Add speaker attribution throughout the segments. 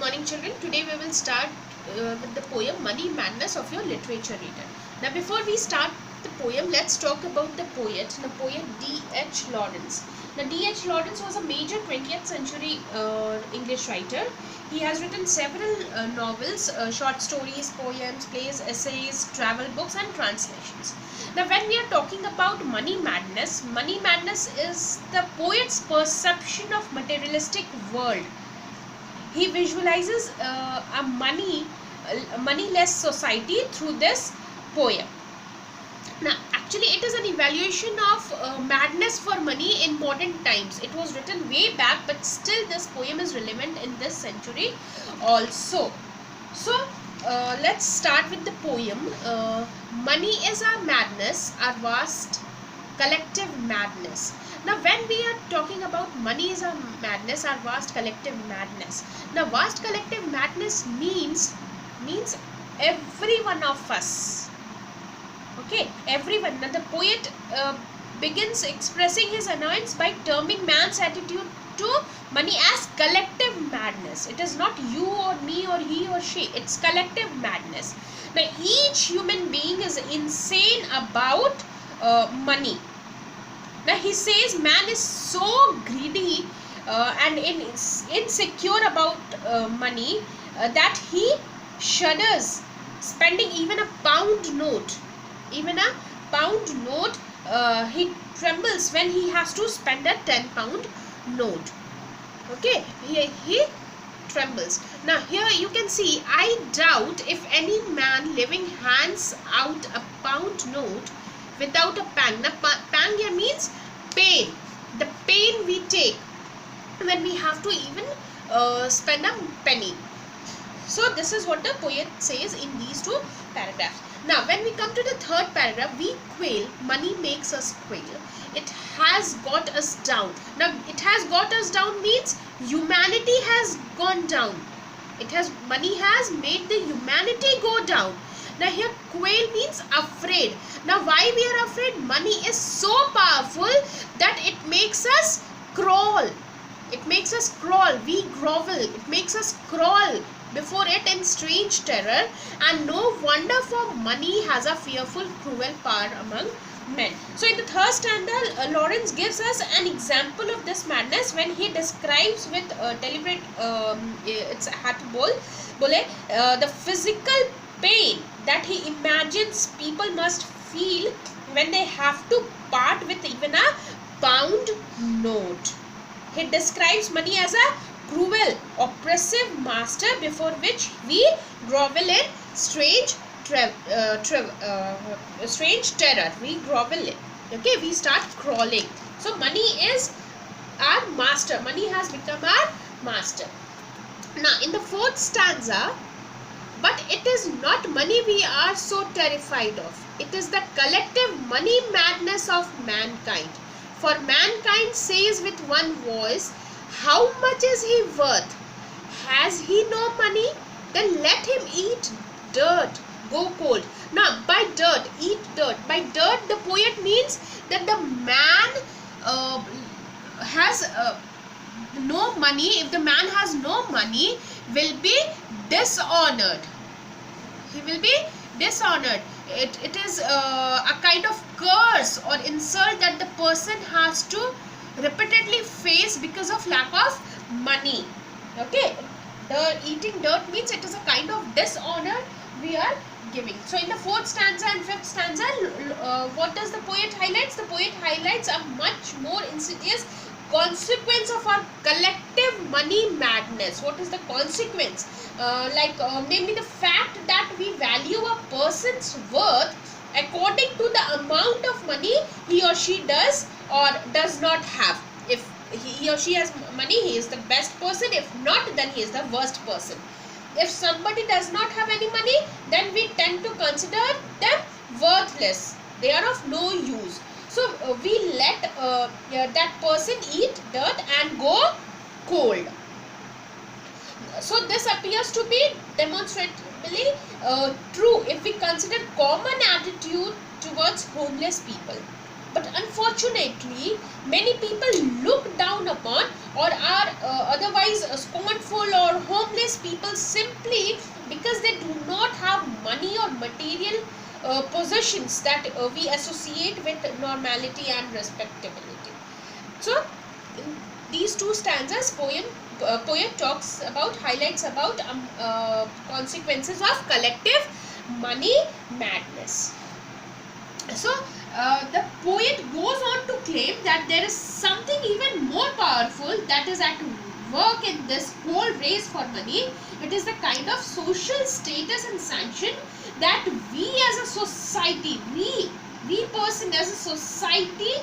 Speaker 1: morning, children. Today we will start with the poem Money Madness of your literature reader. Now before we start the poem, let's talk about the poet D.H. Lawrence. Now D.H. Lawrence was a major 20th century English writer. He has written several novels, short stories, poems, plays, essays, travel books and translations. Now when we are talking about money madness is the poet's perception of materialistic world. He visualizes a moneyless society through this poem. Now actually it is an evaluation of madness for money in modern times. It was written way back, but still this poem is relevant in this century also. So let's start with the poem. Money is our madness, our vast collective madness. Now when we are talking about money is a madness, our vast collective madness. Now vast collective madness means every one of us. Okay, everyone. Now the poet begins expressing his annoyance by terming man's attitude to money as collective madness. It is not you or me or he or she. It's collective madness. Now each human being is insane about money. Now he says man is so greedy and insecure about money that he shudders spending even a pound note. He trembles when he has to spend a 10-pound note. Okay, he trembles. Now here you can see, I doubt if any man living hands out a pound note without a pang. Now pang here means pain. The pain we take when we have to even spend a penny. So this is what the poet says in these two paragraphs. Now when we come to the third paragraph, we quail, money makes us quail. It has got us down. Now it has got us down means humanity has gone down. Money has made the humanity go down. Now here quail means afraid. Now why we are afraid? Money is so powerful that it makes us crawl. It makes us crawl. We grovel. It makes us crawl before it in strange terror, and no wonder, for money has a fearful cruel power among men. So in the third stanza, Lawrence gives us an example of this madness when he describes with deliberate it's hyperbole the physical pain that he imagines people must feel when they have to part with even a pound note. He describes money as a cruel, oppressive master before which we grovel in strange terror. We grovel in. Okay, we start crawling. So money is our master. Money has become our master. Now in the fourth stanza, but it is not money we are so terrified of. It is the collective money madness of mankind. For mankind says with one voice, how much is he worth? Has he no money? Then let him eat dirt, go cold. Now by dirt, eat dirt. By dirt the poet means that the man has no money. If the man has no money, will be dishonored. He will be dishonored. It is a kind of curse or insult that the person has to repeatedly face because of lack of money. Okay, eating dirt means it is a kind of dishonor we are giving. So in the fourth stanza and fifth stanza, what does the poet highlights? The poet highlights a much more insidious consequence of our collective money madness. What is the consequence? Namely the fact that we value a person's worth according to the amount of money he or she does or does not have. If he or she has money, he is the best person. If not, then he is the worst person. If somebody does not have any money, then we tend to consider them worthless. They are of no use. So we let that person eat dirt and go cold. So this appears to be demonstrably true if we consider common attitude towards homeless people. But unfortunately, many people look down upon or are otherwise scornful or homeless nowadays people simply because they do not have money or material possessions that we associate with normality and respectability. So in these two stanzas, poet talks about, highlights about consequences of collective money madness. So the poet goes on to claim that there is something even more powerful that is at work in this whole race for money. It is the kind of social status and sanction that we as a society, we person as a society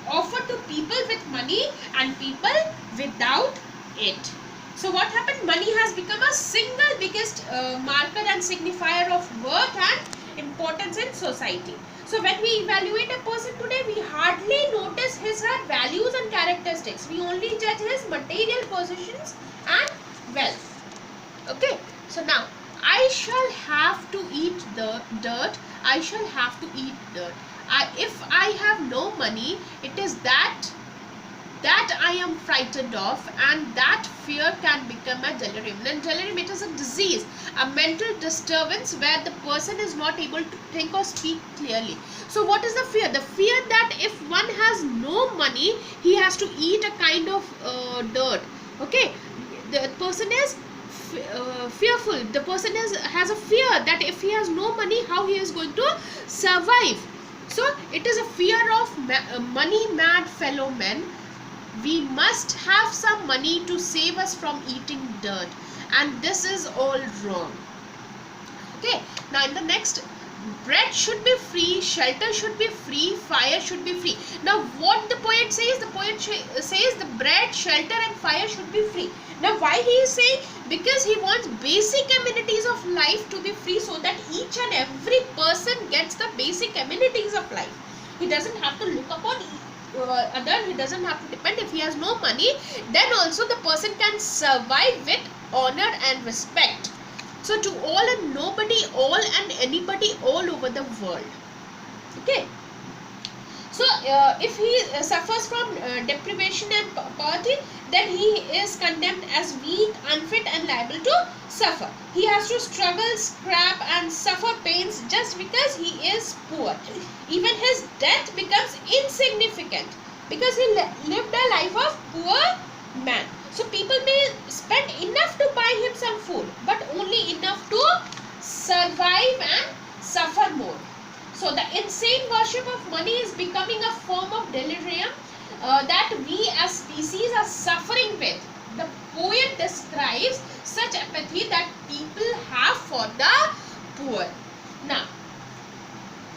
Speaker 1: offer to people with money and people without it. So what happened? Money has become a single biggest marker and signifier of worth and importance in society. So when we evaluate a person today, we hardly notice his or her values and characteristics. We only judge his material possessions and wealth. Okay. So now, I shall have to eat the dirt. I shall have to eat dirt. If I have no money, it is that I am frightened of, and that fear can become a delirium. And delirium, it is a disease, a mental disturbance where the person is not able to think or speak clearly. So what is the fear? The fear that if one has no money, he has to eat a kind of dirt. Okay, the person is fearful. The person has a fear that if he has no money, how he is going to survive. So it is a fear of money mad fellow men. We must have some money to save us from eating dirt, and this is all wrong. Okay, now in the next, bread should be free, shelter should be free, fire should be free. Now what the poet says? The poet says the bread, shelter and fire should be free. Now why he is saying? Because he wants basic amenities of life to be free, so that each and every person gets the basic amenities of life. He doesn't have to look upon other, he doesn't have to depend. If he has no money, then also the person can survive with honor and respect. So to all and nobody, all and anybody all over the world. Okay. So if he suffers from deprivation and poverty, then he is condemned as weak, unfit and liable to suffer. He has to struggle, scrap and suffer pains just because he is poor. Even his death becomes insignificant because he lived a life of poor man. So people may spend enough to buy him some food, but only enough to survive and suffer more. So the insane worship of money is becoming a form of delirium that we as species are suffering with. The poet describes such apathy that people have for the poor. Now,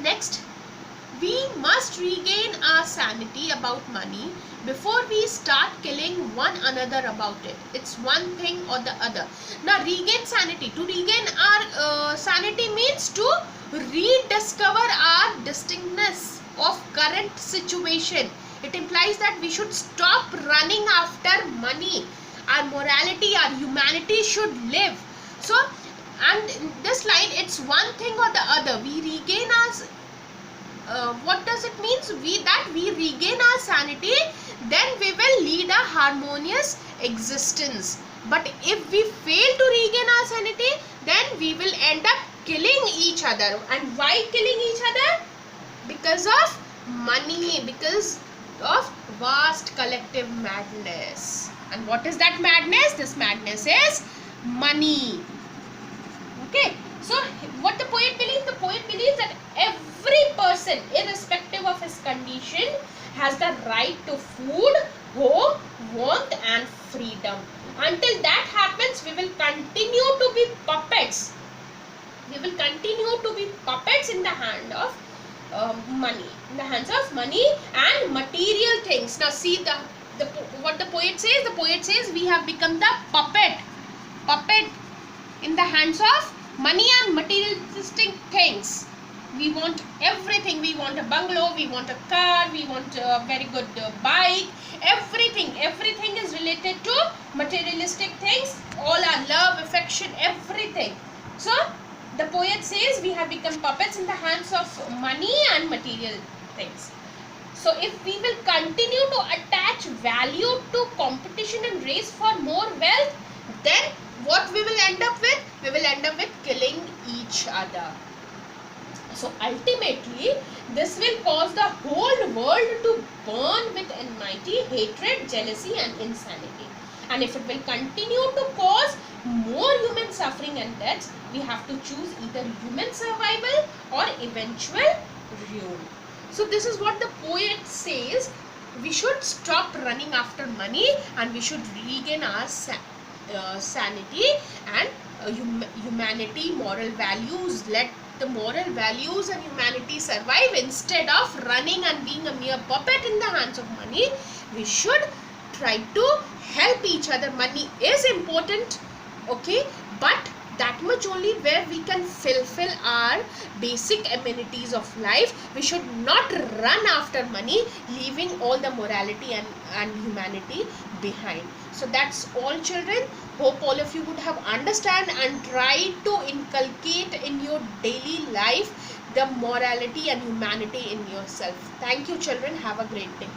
Speaker 1: next, we must regain our sanity about money before we start killing one another about it. It's one thing or the other. Now, regain sanity. To regain our sanity means to rediscover our distinctness of current situation. It implies that we should stop running after money. Our morality, our humanity should live. So, and in this line, it's one thing or the other. We regain our what does it mean? We regain our sanity, then we will lead a harmonious existence. But if we fail to regain our sanity, then we will end up killing each other. And why killing each other? Because of money, because of vast collective madness. And what is that madness? This madness is money. Okay. So what the poet believes? The poet believes that every person, irrespective of his condition, has the right to food, home, warmth and freedom. Until that happens, we will continue to be puppets. We will continue to be puppets in the hand of money, in the hands of money and material things. Now see what the poet says. The poet says we have become the puppet in the hands of money and materialistic things. We want everything. We want a bungalow, we want a car, we want a very good bike. Everything is related to materialistic things. All our love, affection, everything. So the poet says we have become puppets in the hands of money and material things. So if we will continue to attach value to competition and race for more wealth, then each other. So ultimately, this will cause the whole world to burn with enmity, hatred, jealousy and insanity. And if it will continue to cause more human suffering and deaths, we have to choose either human survival or eventual ruin. So this is what the poet says. We should stop running after money and we should regain our sanity and humanity, moral values. Let the moral values and humanity survive instead of running and being a mere puppet in the hands of money. We should try to help each other. Money is important, okay, but that much only where we can fulfill our basic amenities of life. We should not run after money, leaving all the morality and humanity behind. So that's all, children. Hope all of you would have understand and try to inculcate in your daily life the morality and humanity in yourself. Thank you, children. Have a great day.